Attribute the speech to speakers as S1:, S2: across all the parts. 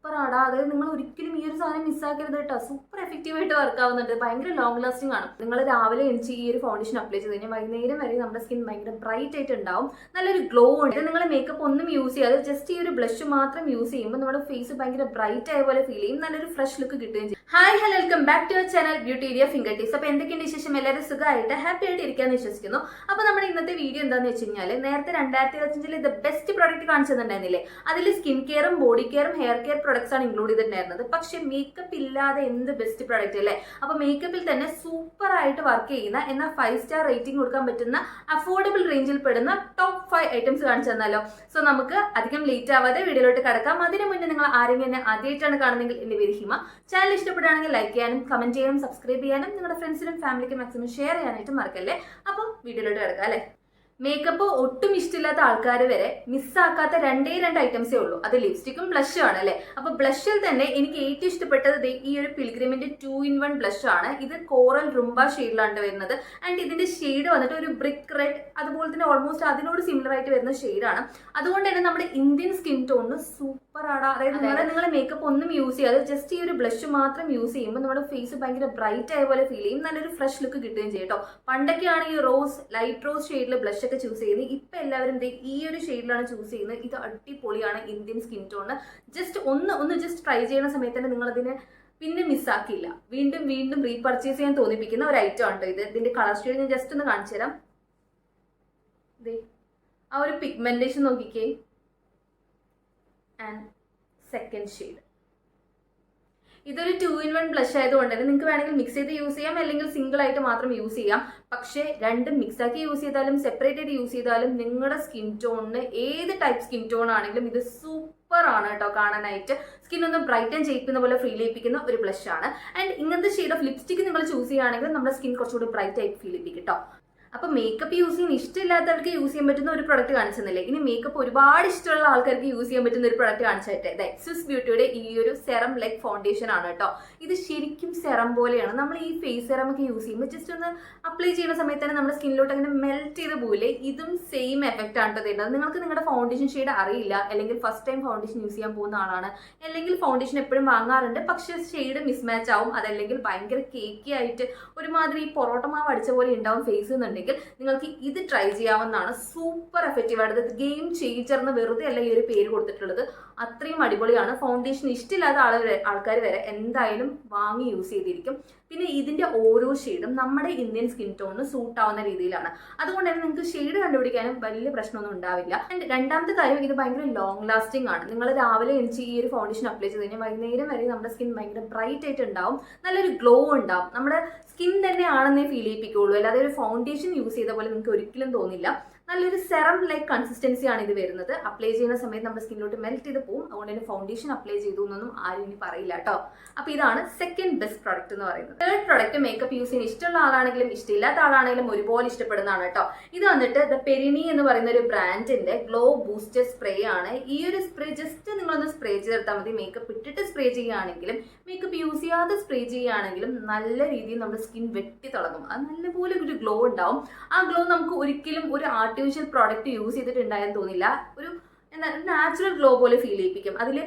S1: Super ആടാ. അതായത് നിങ്ങൾ ഒരിക്കലും ഈ ഒരു സാധനം മിസ്സാക്കരുത് കേട്ടോ. സൂപ്പർ എഫക്റ്റീവ് ആയിട്ട് വർക്ക് ആവുന്നുണ്ട്. ഭയങ്കര ലോങ് ലാസ്റ്റിംഗ് ആണ്. നിങ്ങൾ രാവിലെ എണിച്ച് ഈ ഒരു ഫൗണ്ടേഷൻ അപ്ലൈ ചെയ്ത് കഴിഞ്ഞാൽ വൈകുന്നേരം വരെ നമ്മുടെ സ്കിൻ ഭയങ്കര ബ്രൈറ്റ് ആയിട്ട് ഉണ്ടാവും. നല്ലൊരു ഗ്ലോ ഉണ്ട്. നിങ്ങൾ മേക്കപ്പ് ഒന്നും യൂസ് ചെയ്യാതെ ജസ്റ്റ് ഈ ഒരു ബ്ലഷ് മാത്രം യൂസ് ചെയ്യുമ്പോൾ നമ്മുടെ ഫേസ് ഭയങ്കര ബ്രൈറ്റ് ആയ പോലെ ഫീൽ ചെയ്യും. നല്ലൊരു ഫ്രഷ് ലുക്ക് കിട്ടുകയും ചെയ്യും. Hi hello, welcome back to our channel beauty area fingertips. അപ്പോൾ എന്തൊക്കെയുണ്ട് വിശേഷം? എല്ലാവരും സുഖമായിട്ട് ഹാപ്പി ആയിട്ട് ഇരിക്കാന്ന് വിശ്വസിക്കുന്നു. അപ്പോൾ നമ്മുടെ ഇന്നത്തെ വീഡിയോ എന്താണെന്ന് വെച്ച് കഴിഞ്ഞാൽ, നേരത്തെ 2025 ദ ബെസ്റ്റ് പ്രോഡക്റ്റ് കാണിച്ചിട്ടുണ്ടായിരുന്നില്ലേ, അതിൽ സ്കിൻ കെയറും ബോഡി കെയറും ഹെയർ കെയർ പ്രൊഡക്ട്സ് ആണ് ഇൻക്ലൂഡ് ചെയ്തിട്ടുണ്ടായിരുന്നത്. പക്ഷെ മേക്കപ്പ് ഇല്ലാതെ എന്ത് ബെസ്റ്റ് പ്രോഡക്റ്റ് അല്ലേ. അപ്പോൾ മേക്കപ്പിൽ തന്നെ സൂപ്പർ ആയിട്ട് വർക്ക് ചെയ്യുന്ന, എന്നാൽ 5 സ്റ്റാർ റേറ്റിംഗ് കൊടുക്കാൻ പറ്റുന്ന അഫോർഡബിൾ റേഞ്ചിൽ പെടുന്ന ടോപ്പ് 5 ഐറ്റംസ് കാണിച്ചു തന്നാലോ. സോ നമുക്ക് അധികം ലേറ്റ് ആവാതെ വീഡിയോയിലോട്ട് കിടക്കാം. അതിനു മുന്നേ നിങ്ങൾ ആരെങ്കിലും എന്നെ ആദ്യമായിട്ടാണ് കാണുന്നതെങ്കിൽ എന്റെ പേര് ഹിമ. ചാനൽ ഇഷ്ടപ്പെടുകയാണെങ്കിൽ ലൈക്ക് ചെയ്യാനും കമന്റ് ചെയ്യാനും സബ്സ്ക്രൈബ് ചെയ്യാനും നിങ്ങളുടെ ഫ്രണ്ട്സിനും ഫാമിലിക്കും മാക്സിമം ഷെയർ ചെയ്യാനായിട്ട് മറക്കല്ലേ. അപ്പോൾ വീഡിയോയിലോട്ട് കിടക്കാം അല്ലേ. മേക്കപ്പ് ഒട്ടും ഇഷ്ടമില്ലാത്ത ആൾക്കാർ വരെ മിസ്സാക്കാത്ത രണ്ടേ ഐറ്റംസേ ഉള്ളൂ. അത് ലിപ്സ്റ്റിക്കും ബ്ലഷും ആണ് അല്ലെ. അപ്പൊ ബ്ലഷിൽ തന്നെ എനിക്ക് ഏറ്റവും ഇഷ്ടപ്പെട്ടത് ഈ ഒരു പിൽഗ്രിമിന്റെ 2-in-1 ബ്ലഷ് ആണ്. ഇത് കോറൽ റുംബ ഷെയ്ഡിലാണ് വരുന്നത്. ആൻഡ് ഇതിന്റെ ഷെയ്ഡ് വന്നിട്ട് ഒരു ബ്രിക്ക് റെഡ്, അതുപോലെ തന്നെ ഓൾമോസ്റ്റ് അതിനോട് സിമിലർ ആയിട്ട് വരുന്ന ഷെയ്ഡാണ്. അതുകൊണ്ട് തന്നെ നമ്മുടെ ഇന്ത്യൻ സ്കിൻ ടോണിന് സൂപ്പർ ആണ്. അതായത് നിങ്ങൾ മേക്കപ്പ് ഒന്നും യൂസ് ചെയ്യാതെ ജസ്റ്റ് ഈ ഒരു ബ്ലഷ് മാത്രം യൂസ് ചെയ്യുമ്പോൾ നമ്മുടെ ഫേസ് ഭയങ്കര ബ്രൈറ്റ് ആയ പോലെ ഫീൽ ചെയ്യും. നല്ലൊരു ഫ്രഷ് ലുക്ക് കിട്ടുകയും ചെയ്യും കേട്ടോ. പണ്ടൊക്കെയാണ് ഈ ലൈറ്റ് റോസ് ഷെയ്ഡിൽ ബ്ലഷ് ചൂസ് ചെയ്യുന്നത്. ഇപ്പൊ എല്ലാവരും ഈ ഒരു ഷെയ്ഡിലാണ് ചൂസ് ചെയ്യുന്നത്. ഇത് അടിപൊളിയാണ് ഇന്ത്യൻ സ്കിൻ ടോണ്. ജസ്റ്റ് ഒന്ന് ജസ്റ്റ് ട്രൈ ചെയ്യുന്ന സമയത്ത് തന്നെ നിങ്ങൾ അതിനെ പിന്നെ മിസ്സാക്കില്ല. വീണ്ടും വീണ്ടും റീപർച്ചേസ് ചെയ്യാൻ തോന്നിപ്പിക്കുന്ന ഒരു ഐറ്റം ആണ് ഇത്. ഇതിന്റെ കളർ ഷെയ്ഡ് ഞാൻ ജസ്റ്റ് ഒന്ന് കാണിച്ചു തരാം. ആ ഒരു പിഗ്മെന്റേഷൻ നോക്കിക്കേ. And second shade. ഇതൊരു 2-in-1 ബ്ലഷ് ആയതുകൊണ്ട് തന്നെ നിങ്ങൾക്ക് വേണമെങ്കിൽ മിക്സ് ചെയ്ത് യൂസ് ചെയ്യാം, അല്ലെങ്കിൽ സിംഗിൾ ആയിട്ട് മാത്രം യൂസ് ചെയ്യാം. പക്ഷേ രണ്ടും മിക്സ് ആക്കി യൂസ് ചെയ്താലും സെപ്പറേറ്റ് ആയിട്ട് യൂസ് ചെയ്താലും നിങ്ങളുടെ സ്കിൻ ടോണിന് ഏത് ടൈപ്പ് സ്കിൻ ടോൺ ആണെങ്കിലും ഇത് സൂപ്പർ ആണ് കേട്ടോ. കാണാനായിട്ട് സ്കിൻ ഒന്ന് ബ്രൈറ്റൻ ചെയ്യിക്കുന്ന പോലെ ഫീൽ ചെയ്യിപ്പിക്കുന്ന ഒരു ബ്ലഷ് ആണ്. ആൻഡ് ഇങ്ങനത്തെ ഷെയ്ഡ് ഓഫ് ലിപ്സ്റ്റിക് നിങ്ങൾ ചൂസ് ചെയ്യുകയാണെങ്കിൽ നമ്മുടെ സ്കിൻ കുറച്ചുകൂടി ബ്രൈറ്റ് ആയിട്ട് ഫീൽ ചെയ്യിപ്പിക്കും കേട്ടോ. അപ്പൊ മേക്കപ്പ് യൂസ് ചെയ്യാൻ ഇഷ്ടമില്ലാത്തവർക്ക് യൂസ് ചെയ്യാൻ പറ്റുന്ന ഒരു പ്രൊഡക്റ്റ് കാണിച്ചെന്നില്ലേ. ഇനി മേക്കപ്പ് ഒരുപാട് ഇഷ്ടമുള്ള ആൾക്കാർക്ക് യൂസ് ചെയ്യാൻ പറ്റുന്ന ഒരു പ്രൊഡക്റ്റ് കാണിച്ചിട്ട് സ്വിസ് ബ്യൂട്ടിയുടെ ഈ ഒരു സെറം ലെഗ് ഫൗണ്ടേഷൻ ആണ് കേട്ടോ. ഇത് ശരിക്കും സെറം പോലെയാണ്. നമ്മൾ ഈ ഫേസ് സെറം ഒക്കെ യൂസ് ചെയ്യുമ്പോൾ ജസ്റ്റ് ഒന്ന് അപ്ലൈ ചെയ്യുന്ന സമയത്ത് തന്നെ നമ്മുടെ സ്കിന്നിലോട്ട് അങ്ങനെ മെൽറ്റ് ചെയ്ത് പോയില്ലേ, ഇതും സെയിം എഫക്റ്റ് ആണ് തരുന്നത്. നിങ്ങൾക്ക് നിങ്ങളുടെ ഫൗണ്ടേഷൻ ഷെയ്ഡ് അറിയില്ല, അല്ലെങ്കിൽ ഫസ്റ്റ് ടൈം ഫൗണ്ടേഷൻ യൂസ് ചെയ്യാൻ പോകുന്ന ആളാണ്, അല്ലെങ്കിൽ ഫൗണ്ടേഷൻ എപ്പോഴും വാങ്ങാറുണ്ട് പക്ഷെ ഷെയ്ഡ് മിസ്മാച്ച് ആവും, അതല്ലെങ്കിൽ ഭയങ്കര കേക്കി ആയിട്ട് ഒരുമാതിരി പൊറോട്ട മാവ് അടിച്ച പോലെ ഉണ്ടാവും ഫേസ് എന്നുണ്ടെങ്കിൽ നിങ്ങൾക്ക് ഇത് ട്രൈ ചെയ്യാവുന്നതാണ്. സൂപ്പർ എഫക്റ്റീവ് ആയിട്ട് ഗെയിം ചേഞ്ചർ എന്ന് വെറുതെ അല്ല ഈ ഒരു പേര് കൊടുത്തിട്ടുള്ളത്. അത്രയും അടിപൊളിയാണ്. ഫൗണ്ടേഷൻ ഇഷ്ടമില്ലാത്ത ആൾക്കാർ വരെ എന്തായാലും വാങ്ങി യൂസ് ചെയ്തിരിക്കും. പിന്നെ ഇതിന്റെ ഓരോ ഷെയ്ഡും നമ്മുടെ ഇന്ത്യൻ സ്കിൻ ടോണിന് സൂട്ട് ആവുന്ന രീതിയിലാണ്. അതുകൊണ്ട് തന്നെ നിങ്ങൾക്ക് ഷെയ്ഡ് കണ്ടുപിടിക്കാനും വലിയ പ്രശ്നമൊന്നും ഉണ്ടാവില്ല. ആൻഡ് രണ്ടാമത്തെ കാര്യം, ഇത് ഭയങ്കര ലോങ് ലാസ്റ്റിംഗ് ആണ്. നിങ്ങൾ രാവിലെ എണിച്ച് ഈ ഒരു ഫൗണ്ടേഷൻ അപ്ലൈ ചെയ്ത് കഴിഞ്ഞാൽ വൈകുന്നേരം വരെ നമ്മുടെ സ്കിൻ ഭയങ്കര ബ്രൈറ്റ് ആയിട്ട് ഉണ്ടാവും. നല്ലൊരു ഗ്ലോ ഉണ്ടാവും. നമ്മുടെ സ്കിൻ തന്നെ ആണെന്നേ ഫീൽ ചെയ്യിപ്പിക്കുള്ളൂ, അല്ലാതെ ഒരു ഫൗണ്ടേഷൻ യൂസ് ചെയ്ത പോലെ നിങ്ങൾക്ക് ഒരിക്കലും തോന്നില്ല. നല്ലൊരു സെറം ലൈക്ക് കൺസിസ്റ്റൻസി ആണ് ഇത് വരുന്നത്. അപ്ലൈ ചെയ്യുന്ന സമയത്ത് നമ്മുടെ സ്കിന്നിലോട്ട് മെൽറ്റ് ചെയ്ത് പോകും. അതുകൊണ്ട് തന്നെ ഫൗണ്ടേഷൻ അപ്ലൈ ചെയ്തു എന്നൊന്നും ആരും ഇനി പറയില്ല കേട്ടോ. അപ്പൊ ഇതാണ് സെക്കൻഡ് ബെസ്റ്റ് പ്രോഡക്റ്റ് എന്ന് പറയുന്നത്. തേർഡ് പ്രോഡക്റ്റ് മേക്കപ്പ് യൂസ് ചെയ്യാൻ ഇഷ്ടമുള്ള ആളാണെങ്കിലും ഇഷ്ടമില്ലാത്ത ആളാണെങ്കിലും ഒരുപോലെ ഇഷ്ടപ്പെടുന്നതാണ് കേട്ടോ. ഇത് വന്നിട്ട് ദ പെരിനി എന്ന് പറയുന്ന ഒരു ബ്രാൻഡിന്റെ ഗ്ലോ ബൂസ്റ്റർ സ്പ്രേ ആണ്. ഈ ഒരു സ്പ്രേ ജസ്റ്റ് നിങ്ങളൊന്ന് സ്പ്രേ ചെയ്തെടുത്താൽ മതി. മേക്കപ്പ് ഇട്ടിട്ട് സ്പ്രേ ചെയ്യുകയാണെങ്കിലും മേക്കപ്പ് യൂസ് ചെയ്യാതെ സ്പ്രേ ചെയ്യുകയാണെങ്കിലും നല്ല രീതിയിൽ നമ്മുടെ സ്കിൻ വെട്ടി തുടങ്ങും. അത് നല്ലപോലെ ഒരു ഗ്ലോ ഉണ്ടാവും. ആ ഗ്ലോ നമുക്ക് ഒരിക്കലും ഒരു ആർട്ടിഫിഷ്യൽ പ്രോഡക്റ്റ് യൂസ് ചെയ്തിട്ടുണ്ടായെന്ന് തോന്നില്ല. ഒരു നാച്ചുറൽ ഗ്ലോ പോലെ ഫീൽ ചെയ്യിപ്പിക്കും.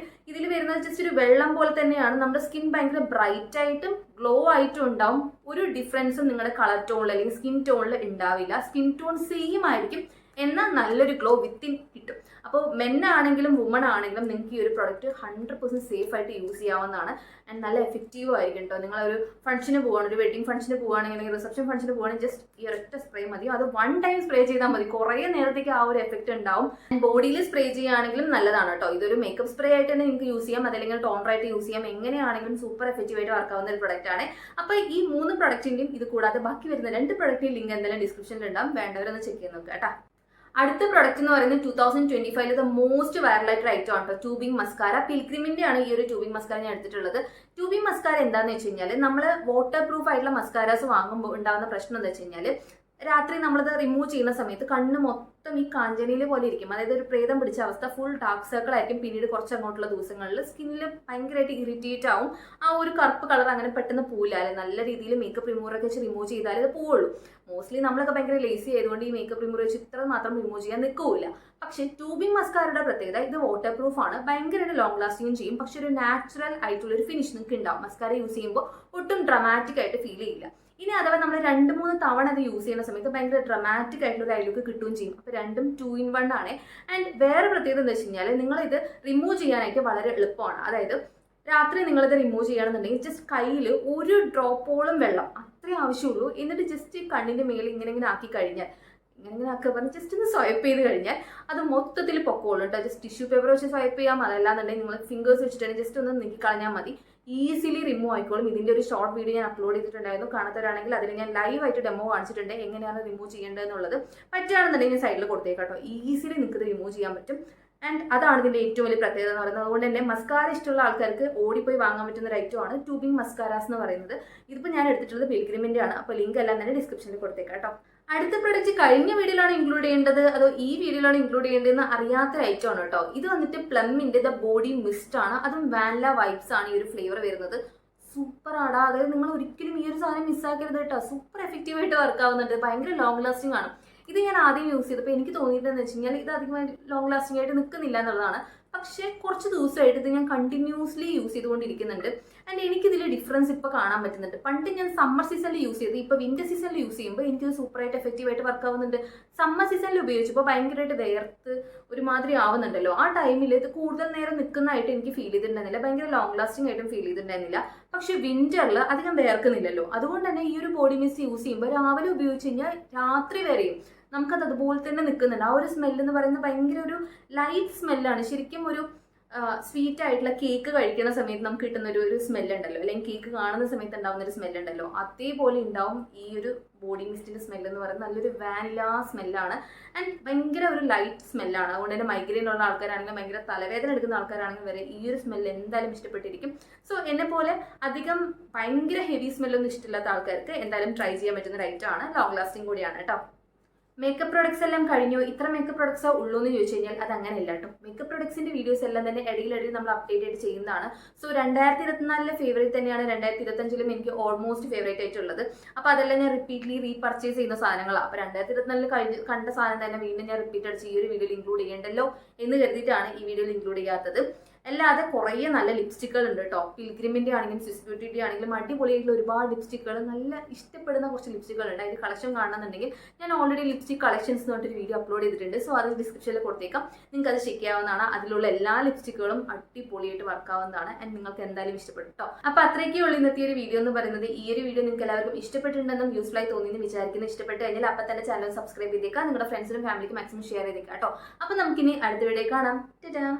S1: ഇതിൽ വരുന്നത് ജസ്റ്റ് ഒരു വെള്ളം പോലെ തന്നെയാണ്. നമ്മുടെ സ്കിൻ ഭയങ്കര ബ്രൈറ്റ് ആയിട്ടും ഗ്ലോ ആയിട്ടും ഉണ്ടാവും. ഒരു ഡിഫറൻസും നിങ്ങളുടെ കളർ ടോണിൽ അല്ലെങ്കിൽ സ്കിൻ ടോണിൽ ഉണ്ടാവില്ല. സ്കിൻ ടോൺ സെയിം ആയിരിക്കും, എന്നാൽ നല്ലൊരു ഗ്ലോ വിത്തിൻ കിട്ടും. അപ്പോൾ മെൻ ആണെങ്കിലും വുമൺ ആണെങ്കിലും നിങ്ങൾക്ക് ഈ ഒരു പ്രൊഡക്റ്റ് 100% സേഫ് ആയിട്ട് യൂസ് ചെയ്യാവുന്നതാണ്. ആൻഡ് നല്ല എഫക്റ്റീവ് ആയിരിക്കും കേട്ടോ. നിങ്ങളൊരു ഫംഗ്ഷന് പോവാണ്, ഒരു വെഡിങ് ഫംഗ്ഷന് പോവുകയാണെങ്കിൽ, അല്ലെങ്കിൽ റിസപ്ഷൻ ഫംഗ്ഷന് പോവുകയാണെങ്കിൽ ജസ്റ്റ് ഈ ഒരൊറ്റ സ്പ്രേ മതി. അത് 1 ടൈം സ്പ്രേ ചെയ്താൽ മതി. കുറേ നേരത്തേക്ക് ആ ഒരു എഫക്റ്റ് ഉണ്ടാവും. ബോഡിയിൽ സ്പ്രേ ചെയ്യുകയാണെങ്കിലും നല്ലതാണ് കേട്ടോ. ഇതൊരു മേക്കപ്പ് സ്പ്രേ ആയിട്ട് തന്നെ നിങ്ങൾക്ക് യൂസ് ചെയ്യാം, അതല്ലെങ്കിൽ ടോണർ ആയിട്ട് യൂസ് ചെയ്യാം. എങ്ങനെയാണെങ്കിലും സൂപ്പർ എഫക്റ്റീവ് ആയിട്ട് വർക്ക് ആവുന്ന ഒരു പ്രൊഡക്റ്റ് ആണ്. അപ്പോൾ ഈ 3 പ്രൊഡക്റ്റിന്റെയും ഇത് കൂടാതെ ബാക്കി വരുന്ന 2 പ്രൊഡക്റ്റിന്റെ ലിങ്ക് എന്തായാലും ഡിസ്ക്രിപ്ഷനിൽ ഉണ്ടാവും. വേണ്ടവരൊന്ന് ചെക്ക് ചെയ്ത് നോക്കുക കേട്ടോ. അടുത്ത പ്രൊഡക്റ്റ് എന്ന് പറയുന്നത് 2025 മോസ്റ്റ് വൈറൽ ആയിട്ട് ഐറ്റം ആണ് കേട്ടോ. Tubing mascara. പിൽഗ്രിമിന്റെ ആണ് ഈ ഒരു ട്യൂബിംഗ് മസ്കാര ഞാൻ എടുത്തിട്ടുള്ളത്. ട്യൂബിംഗ് മസ്കാര എന്താണെന്ന് വെച്ച് കഴിഞ്ഞാൽ, നമ്മൾ വാട്ടർ പ്രൂഫ് ആയിട്ടുള്ള മസ്കാരാസ് വാങ്ങുമ്പോൾ ഉണ്ടാകുന്ന പ്രശ്നം എന്താ വെച്ച് കഴിഞ്ഞാൽ, രാത്രി നമ്മളത് റിമൂവ് ചെയ്യുന്ന സമയത്ത് കണ്ണ് മൊത്തം ഈ കാഞ്ചനയിലെ പോലെ ഇരിക്കും. അതായത് ഒരു പ്രേതം പിടിച്ച അവസ്ഥ, ഫുൾ ഡാർക്ക് സർക്കിൾ ആയിരിക്കും. പിന്നീട് കുറച്ച് അങ്ങോട്ടുള്ള ദിവസങ്ങളിൽ സ്കിന്നിൽ ഭയങ്കരമായിട്ട് ഇറിറ്റേറ്റ് ആവും. ആ ഒരു കറുപ്പ് കളർ അങ്ങനെ പെട്ടെന്ന് പോവില്ല. അല്ലെ നല്ല രീതിയിൽ മേക്കപ്പ് റിമൂവറൊക്കെ വെച്ച് റിമൂവ് ചെയ്താലേ ഇത് പോവുള്ളൂ. മോസ്റ്റ്ലി നമ്മളൊക്കെ ഭയങ്കര ലേസി ആയതുകൊണ്ട് ഈ മേക്കപ്പ് റിമൂവർ വെച്ച് ഇത്ര മാത്രം റിമൂവ് ചെയ്യാൻ നിൽക്കില്ല. പക്ഷേ ട്യൂബിംഗ് മസ്കാരയുടെ പ്രത്യേകത ഇത് വാട്ടർ പ്രൂഫ് ആണ്, ഭയങ്കരമായിട്ട് ലോങ് ലാസ്റ്റിംഗും ചെയ്യും. പക്ഷെ ഒരു നാച്ചുറൽ ആയിട്ടുള്ള ഒരു ഫിനിഷ് നിങ്ങൾക്ക് ഉണ്ടാവും. മസ്കാര യൂസ് ചെയ്യുമ്പോൾ ഒട്ടും ഡ്രമാറ്റിക് ആയിട്ട് ഫീൽ ചെയ്യില്ല. ഇനി അഥവാ നമ്മൾ 2-3 തവണ അത് യൂസ് ചെയ്യുന്ന സമയത്ത് ഭയങ്കര ഡ്രമാറ്റിക് ആയിട്ടുള്ള ഒരു ഐ ലുക്ക് കിട്ടുകയും ചെയ്യും. അപ്പോൾ രണ്ടും 2-in-1 ആണ്. ആൻഡ് വേറെ പ്രത്യേകത എന്താ വെച്ച് കഴിഞ്ഞാൽ നിങ്ങളിത് റിമൂവ് ചെയ്യാനായിട്ട് വളരെ എളുപ്പമാണ്. അതായത് രാത്രി നിങ്ങളിത് റിമൂവ് ചെയ്യുകയാണെന്നുണ്ടെങ്കിൽ ജസ്റ്റ് കയ്യിൽ ഒരു ഡ്രോപ്പോളം വെള്ളം അത്രേ ആവശ്യമുള്ളൂ. എന്നിട്ട് ജസ്റ്റ് കണ്ണിൻ്റെ മേലെ ഇങ്ങനെ ആക്കി കഴിഞ്ഞാൽ, ഇങ്ങനെ ആക്കുക പറഞ്ഞ് ജസ്റ്റ് ഒന്ന് സ്വൈപ്പ് ചെയ്ത് കഴിഞ്ഞാൽ അത് മൊത്തത്തിൽ പൊക്കോളൂ കേട്ടോ. ജസ്റ്റ് ടിഷ്യൂ പേപ്പർ വെച്ച് സ്വൈപ്പ് ചെയ്യാം, അതല്ലാന്നുണ്ടെങ്കിൽ നിങ്ങൾ ഫിംഗേഴ്സ് വെച്ചിട്ട് ജസ്റ്റ് ഒന്ന് നീക്കി കളഞ്ഞാൽ മതി. ഈസിലി റിമൂവ് ആയിക്കോളും. ഇതിൻ്റെ ഒരു ഷോർട്ട് വീഡിയോ ഞാൻ അപ്ലോഡ് ചെയ്തിട്ടുണ്ടായിരുന്നു. കാണാത്തവരാണെങ്കിൽ അതിൽ ഞാൻ ലൈവായിട്ട് ഡെമോ കാണിച്ചിട്ടുണ്ട് എങ്ങനെയാണ് റിമൂവ് ചെയ്യേണ്ടതെന്നുള്ളത്. പറ്റുകയാണെന്നുണ്ടെങ്കിൽ സൈഡിൽ കൊടുത്തേക്കാട്ടോ. ഈസിലി നിങ്ങൾക്ക് ഇത് റിമൂവ് ചെയ്യാൻ പറ്റും. ആൻഡ് അതാണ് ഇതിൻ്റെ ഏറ്റവും വലിയ പ്രത്യേകത എന്ന് പറയുന്നത്. അതുകൊണ്ട് തന്നെ മസ്കാര ഇഷ്ടമുള്ള ആൾക്കാർക്ക് ഓടിപ്പോയി വാങ്ങാൻ പറ്റുന്ന ഒരു ഐറ്റമാണ് ട്യൂബിംഗ് മസ്കാരാസ് എന്ന് പറയുന്നത്. ഇതിപ്പോൾ ഞാൻ എടുത്തിട്ടുള്ളത് പിൽഗ്രിമിൻ്റെ ആണ്. അപ്പോൾ ലിങ്ക് എല്ലാം തന്നെ ഡിസ്ക്രിപ്ഷനിൽ കൊടുത്തേക്കാം കേട്ടോ. അടുത്ത പ്രൊഡക്റ്റ് കഴിഞ്ഞ വീഡിയോയിലാണ് ഇൻക്ലൂഡ് ചെയ്യേണ്ടത് അതോ ഈ വീഡിയോയിലാണ് ഇൻക്ലൂഡ് ചെയ്യേണ്ടതെന്ന് അറിയാത്ത ഐറ്റം ആണ് കേട്ടോ. ഇത് വന്നിട്ട് പ്ലമ്മിൻ്റെ ദ ബോഡി മിസ്റ്റ് ആണ്. അതും വാനില വൈബ്സ് ആണ് ഈ ഒരു ഫ്ലേവർ വരുന്നത്. സൂപ്പർ ആടാ. അതായത് നിങ്ങൾ ഒരിക്കലും ഈ ഒരു സാധനം മിസ്സാക്കരുത് കേട്ടോ. സൂപ്പർ എഫക്റ്റീവായിട്ട് വർക്ക് ആവുന്നുണ്ട്. ഭയങ്കര ലോങ് ലാസ്റ്റിംഗ് ആണ്. ഇത് ഞാൻ ആദ്യം യൂസ് ചെയ്തപ്പോൾ എനിക്ക് തോന്നിയിട്ടെന്ന് വെച്ച് കഴിഞ്ഞാൽ ഇത് അധികം ലോങ് ലാസ്റ്റിംഗ് ആയിട്ട് നിൽക്കുന്നില്ല എന്നുള്ളതാണ്. പക്ഷേ കുറച്ച് ദിവസമായിട്ട് ഇത് ഞാൻ കണ്ടിന്യൂസ്ലി യൂസ് ചെയ്തുകൊണ്ടിരിക്കുന്നുണ്ട്. ആൻഡ് എനിക്കിതിൽ ഡിഫറൻസ് ഇപ്പോൾ കാണാൻ പറ്റുന്നുണ്ട്. പണ്ട് ഞാൻ സമ്മർ സീസണിൽ യൂസ് ചെയ്ത് ഇപ്പോൾ വിന്റർ സീസണിൽ യൂസ് ചെയ്യുമ്പോൾ എനിക്കിത് സൂപ്പറായിട്ട് എഫക്റ്റീവായിട്ട് വർക്ക് ആവുന്നുണ്ട്. സമ്മർ സീസണിൽ ഉപയോഗിച്ചപ്പോൾ ഭയങ്കരമായിട്ട് വേർത്ത് ഒരുമാതിരി ആവുന്നുണ്ടല്ലോ. ആ ടൈമിൽ ഇത് കൂടുതൽ നേരം നിൽക്കുന്നതായിട്ട് എനിക്ക് ഫീൽ ചെയ്തിട്ടുണ്ടായിരുന്നില്ല. ഭയങ്കര ലോങ് ലാസ്റ്റിംഗ് ആയിട്ടും ഫീൽ ചെയ്തിട്ടുണ്ടായിരുന്നില്ല. പക്ഷേ വിന്ററിൽ അധികം വേർക്കുന്നില്ലല്ലോ. അതുകൊണ്ട് തന്നെ ഈ ഒരു ബോഡി മിസ്റ്റ് യൂസ് ചെയ്യുമ്പോൾ രാവിലെ ഉപയോഗിച്ച് കഴിഞ്ഞാൽ രാത്രി വരെയും നമുക്കത് അതുപോലെ തന്നെ നിൽക്കുന്നുണ്ട്. ആ ഒരു സ്മെല്ല് എന്ന് പറയുന്നത് ഭയങ്കര ഒരു ലൈറ്റ് സ്മെല്ലാണ്. ശരിക്കും ഒരു സ്വീറ്റ് ആയിട്ടുള്ള കേക്ക് കഴിക്കുന്ന സമയത്ത് നമുക്ക് കിട്ടുന്ന ഒരു സ്മെല്ലുണ്ടല്ലോ, അല്ലെങ്കിൽ കേക്ക് കാണുന്ന സമയത്ത് ഉണ്ടാവുന്ന ഒരു സ്മെല്ലുണ്ടല്ലോ, അതേപോലെ ഉണ്ടാവും ഈ ഒരു ബോഡി മിസ്റ്റിന്റെ സ്മെല്ല് എന്ന് പറയുന്നത്. നല്ലൊരു വാനില സ്മെല്ലാണ്. ആൻഡ് ഭയങ്കര ഒരു ലൈറ്റ് സ്മെല്ലാണ്. അതുകൊണ്ട് തന്നെ മൈഗ്രെയിൻ ഉള്ള ആൾക്കാരാണെങ്കിലും ഭയങ്കര തലവേദന എടുക്കുന്ന ആൾക്കാരാണെങ്കിലും വരെ ഈ ഒരു സ്മെല്ല് എന്തായാലും ഇഷ്ടപ്പെട്ടിരിക്കും. സോ എന്നെ പോലെ അധികം ഭയങ്കര ഹെവി സ്മെല്ലൊന്നും ഇഷ്ടമില്ലാത്ത ആൾക്കാർക്ക് എന്തായാലും ട്രൈ ചെയ്യാൻ പറ്റുന്ന ഒരു ഐറ്റം ആണ്. ലോങ് ലാസ്റ്റിംഗ് കൂടിയാണ് കേട്ടോ. മേക്കപ്പ് പ്രൊഡക്ട്സ് എല്ലാം കഴിഞ്ഞു, ഇത്ര മേക്കപ്പ് പ്രൊഡക്ട്സോ ഉള്ളൂ എന്ന് ചോദിച്ചു കഴിഞ്ഞാൽ അത് അങ്ങനെ ഇല്ല കേട്ടോ. മേക്കപ്പ് പ്രൊഡക്ട്സിന്റെ വീഡിയോസ് എല്ലാം തന്നെ ഇടയിലിടയിൽ നമ്മൾ അപ്ഡേറ്റ് ആയിട്ട് ചെയ്യുന്നതാണ്. സോ 2024 ഫേവറേറ്റ് തന്നെയാണ് 2025 എനിക്ക് ഓൾമോസ്റ്റ് ഫേവറേറ്റ് ആയിട്ടുള്ളത്. അപ്പോൾ അതെല്ലാം ഞാൻ റിപ്പീറ്റ്ലി റീപർച്ചേസ് ചെയ്യുന്ന സാധനങ്ങളാണ്. അപ്പോൾ 2024 കണ്ട സാധനം തന്നെ വീണ്ടും ഞാൻ റിപ്പീറ്റ് അടിച്ച് ഈ ഒരു വീഡിയോയിൽ ഇൻക്ലൂഡ് ചെയ്യേണ്ടല്ലോ എന്ന് കരുതിയിട്ടാണ് ഈ വീഡിയോയിൽ ഇൻക്ലൂഡ് ചെയ്യാത്തത്. അല്ലാതെ കുറേ നല്ല ലിപ്സ്റ്റിക്കുകൾ ഉണ്ട് കേട്ടോ. പിൽഗ്രിമിൻ്റെ ആണെങ്കിലും സ്വിസ് ബ്യൂട്ടിയുടെ ആണെങ്കിലും അടിപൊളിയായിട്ടുള്ള ഒരുപാട് ലിപ്സ്റ്റിക്കുകൾ, നല്ല ഇഷ്ടപ്പെടുന്ന കുറച്ച് ലിപ്സ്റ്റിക്കുകൾ ഉണ്ട്. അതിൻ്റെ കളക്ഷൻ കാണണമെന്നുണ്ടെങ്കിൽ ഞാൻ ഓൾറെഡി ലിപ്സ്റ്റിക് കളക്ഷൻസ് എന്ന് പറഞ്ഞിട്ട് വീഡിയോ അപ്ലോഡ് ചെയ്തിട്ടുണ്ട്. സോ അത് ഡിസ്ക്രിപ്ഷനിൽ കൊടുത്തേക്കാം, നിങ്ങൾക്ക് അത് ചെക്ക് ചെയ്യാവുന്നതാണ്. അതിലുള്ള എല്ലാ ലിപ്സ്റ്റിക്കുകളും അടിപൊളിയായിട്ട് വർക്ക് ആവുന്നതാണ്. ആൻഡ് നിങ്ങൾക്ക് എന്തായാലും ഇഷ്ടപ്പെടും കേട്ടോ. അപ്പോൾ അത്രയ്ക്കേ ഉള്ളൂ ഇന്നത്തെ ഒരു വീഡിയോ എന്ന് പറയുന്നത്. ഈ ഒരു വീഡിയോ നിങ്ങൾക്ക് എല്ലാവർക്കും ഇഷ്ടപ്പെട്ടിട്ടുണ്ടെന്നും യൂസ്ഫുൾ ആയി തോന്നിയെന്ന് വിചാരിക്കുന്നു. ഇഷ്ടപ്പെട്ട് കഴിഞ്ഞാൽ അപ്പം തന്നെ ചാനൽ സബ്സ്ക്രൈബ് ചെയ്തേക്കാം, നിങ്ങളുടെ ഫ്രണ്ട്സിനും ഫാമിലിക്കും മാക്സിമം ഷെയർ ചെയ്തേക്കാം കേട്ടോ. അപ്പോൾ നമുക്കിനി അടുത്ത വീഡിയോ കാണാം. ടാറ്റാ.